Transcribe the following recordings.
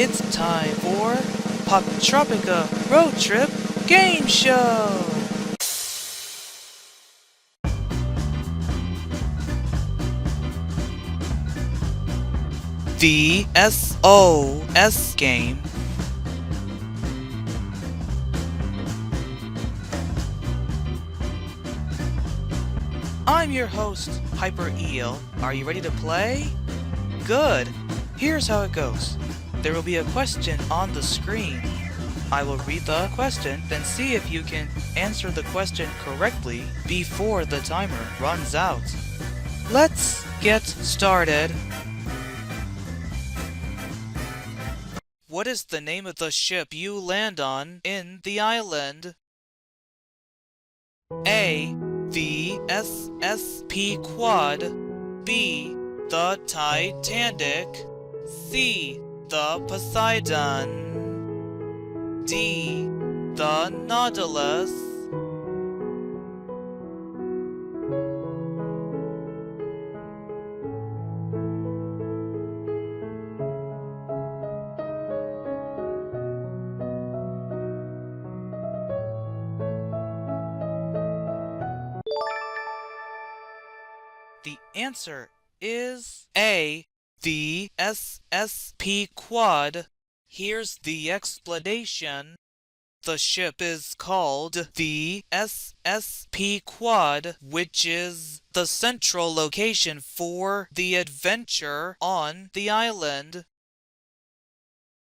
It's time for Poptropica Road Trip Game Show! The S.O.S. game. I'm your host, Hyper Eel. Are you ready to play? Good! Here's how it goes. There will be a question on the screen. I will read the question, then see if you can answer the question correctly before the timer runs out. Let's get started. What is the name of the ship you land on in the island? A. The S.S. Quad. B. The Titanic. C. The Poseidon. D. The Nautilus. The answer is A. The S.S. Quad. Here's the explanation. The ship is called the S.S. Quad, which is the central location for the adventure on the island.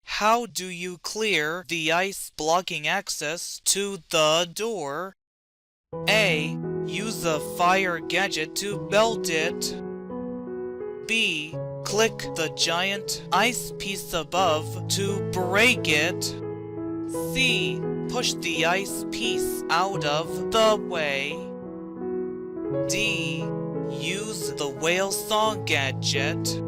How do you clear the ice blocking access to the door? A. Use a fire gadget to melt it. B. Click the giant ice piece above to break it. C. Push the ice piece out of the way. D. Use the whale song gadget.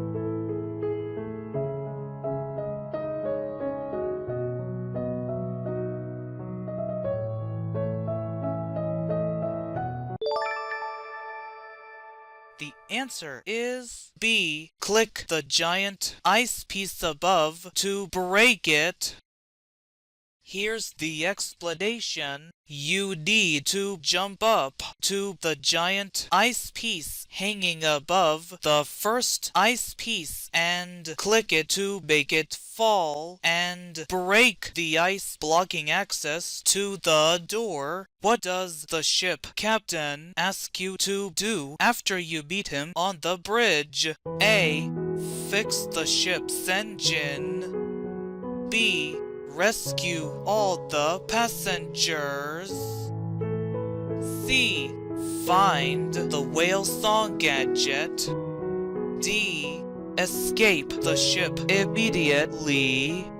The answer is B. Click the giant ice piece above to break it. Here's the explanation. You need to jump up to the giant ice piece hanging above the first ice piece and click it to make it fall and break the ice blocking access to the door. What does the ship captain ask you to do after you meet him on the bridge? A. Fix the ship's engine. B. Rescue all the passengers. C. Find the whale song gadget. D. Escape the ship immediately.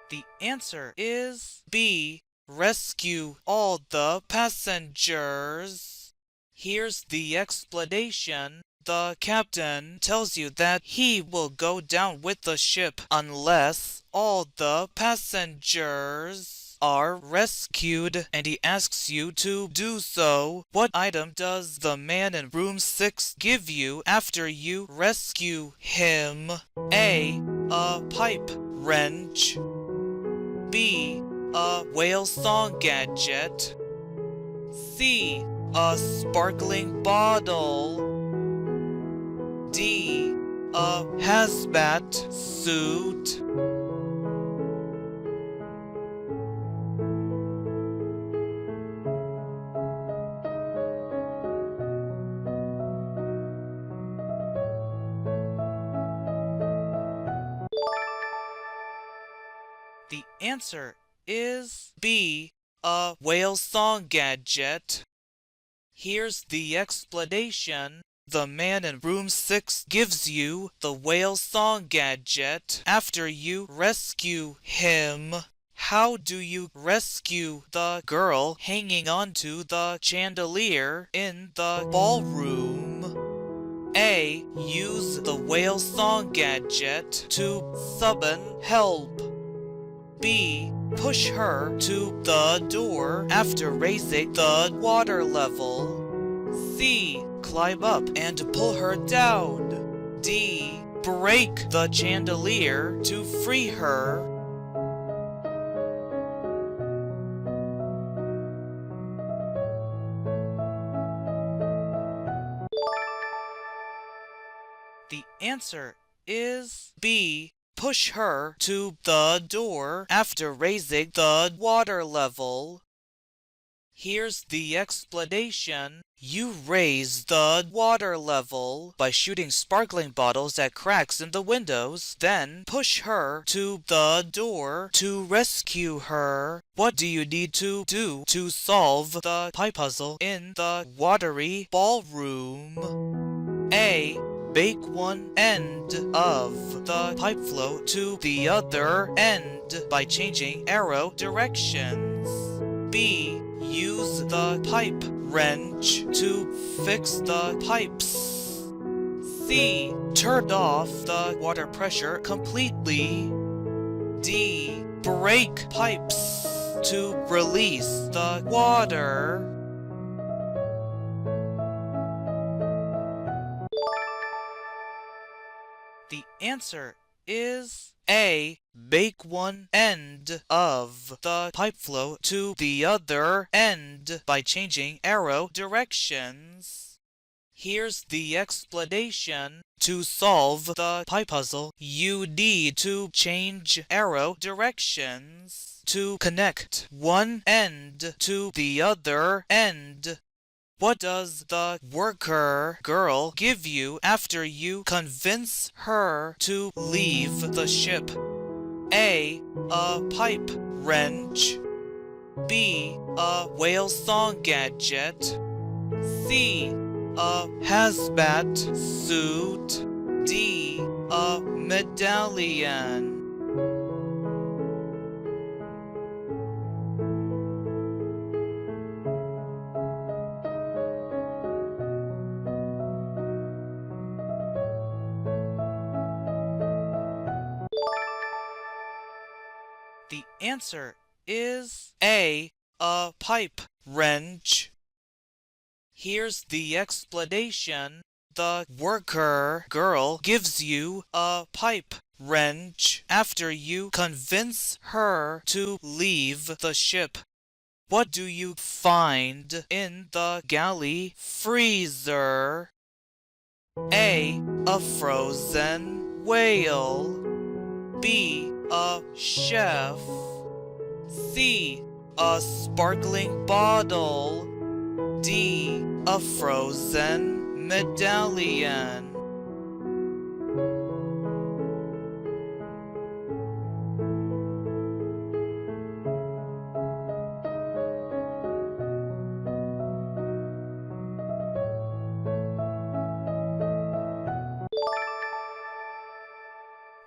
The answer is B. Rescue all the passengers. Here's the explanation. The captain tells you that he will go down with the ship unless all the passengers are rescued, and he asks you to do so. What item does the man in room 6 give you after you rescue him? A. A pipe wrench. B. A whale song gadget. C. A sparkling bottle. D. A hazmat suit. The answer is B. A whale song gadget. Here's the explanation. The man in room 6 gives you the whale song gadget after you rescue him. How do you rescue the girl hanging onto the chandelier in the ballroom? A. Use the whale song gadget to summon help. B. Push her to the door after raising the water level. C. Climb up and pull her down. D. Break the chandelier to free her. The answer is B. Push her to the door after raising the water level. Here's the explanation. You raise the water level by shooting sparkling bottles at cracks in the windows, then push her to the door to rescue her. What do you need to do to solve the pie puzzle in the watery ballroom? A. Bake one end of the pipe flow to the other end by changing arrow directions. B. Use the pipe wrench to fix the pipes. C. Turn off the water pressure completely. D. Break pipes to release the water. The answer is A. Bake one end of the pipe flow to the other end by changing arrow directions. Here's the explanation. To solve the pie puzzle, you need to change arrow directions to connect one end to the other end. What does the worker girl give you after you convince her to leave the ship? A. A pipe wrench. B. A whale song gadget. C. A hazmat suit. D. A medallion. The answer is A. A pipe wrench. Here's the explanation. The worker girl gives you a pipe wrench after you convince her to leave the ship. What do you find in the galley freezer? A. A frozen whale. B. A chef. C. A sparkling bottle. D. A frozen medallion.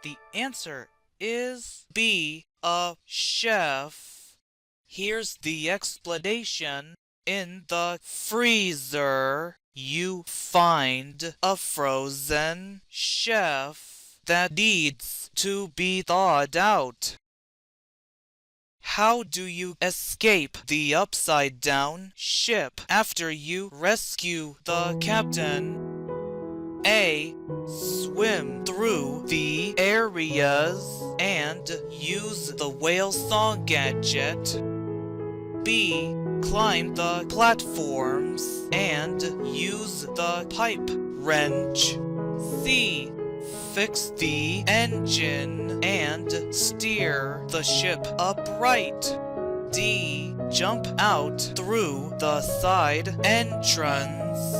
The answer is B. A chef. Here's the explanation. In the freezer, you find a frozen chef that needs to be thawed out. How do you escape the upside-down ship after you rescue the captain? A. Swim through the areas and use the whale song gadget. B. Climb the platforms and use the pipe wrench. C. Fix the engine and steer the ship upright. D. Jump out through the side entrance.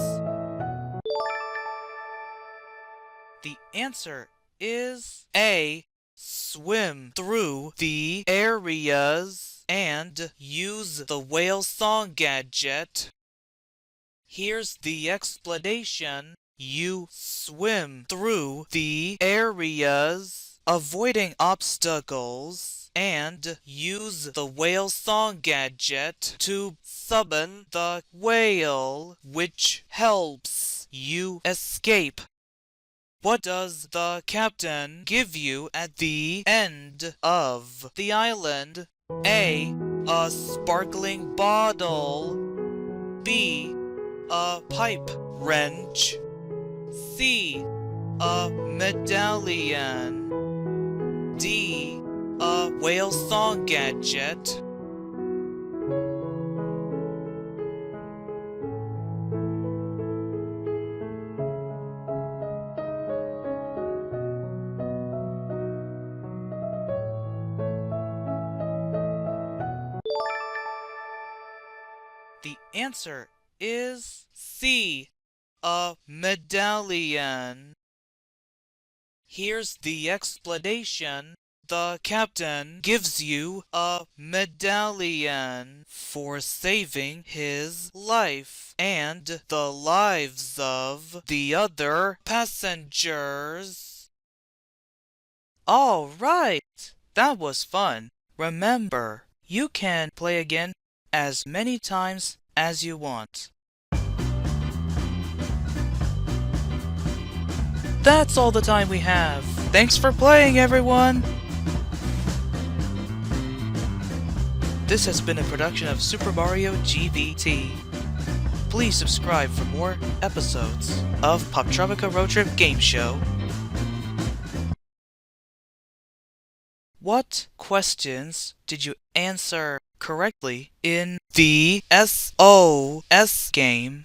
The answer is A. Swim through the areas and use the whale song gadget. Here's the explanation. You swim through the areas, avoiding obstacles, and use the whale song gadget to summon the whale, which helps you escape. What does the captain give you at the end of the island? A. A sparkling bottle. B. A pipe wrench. C. A medallion. D. A whale song gadget. The answer is C. A medallion. Here's the explanation. The captain gives you a medallion for saving his life and the lives of the other passengers. All right, that was fun. Remember, you can play again as many times as you want. That's all the time we have. Thanks for playing, everyone! This has been a production of Super Mario GVT. Please subscribe for more episodes of Poptropica Road Trip Game Show. What questions did you answer correctly in the S.O.S game?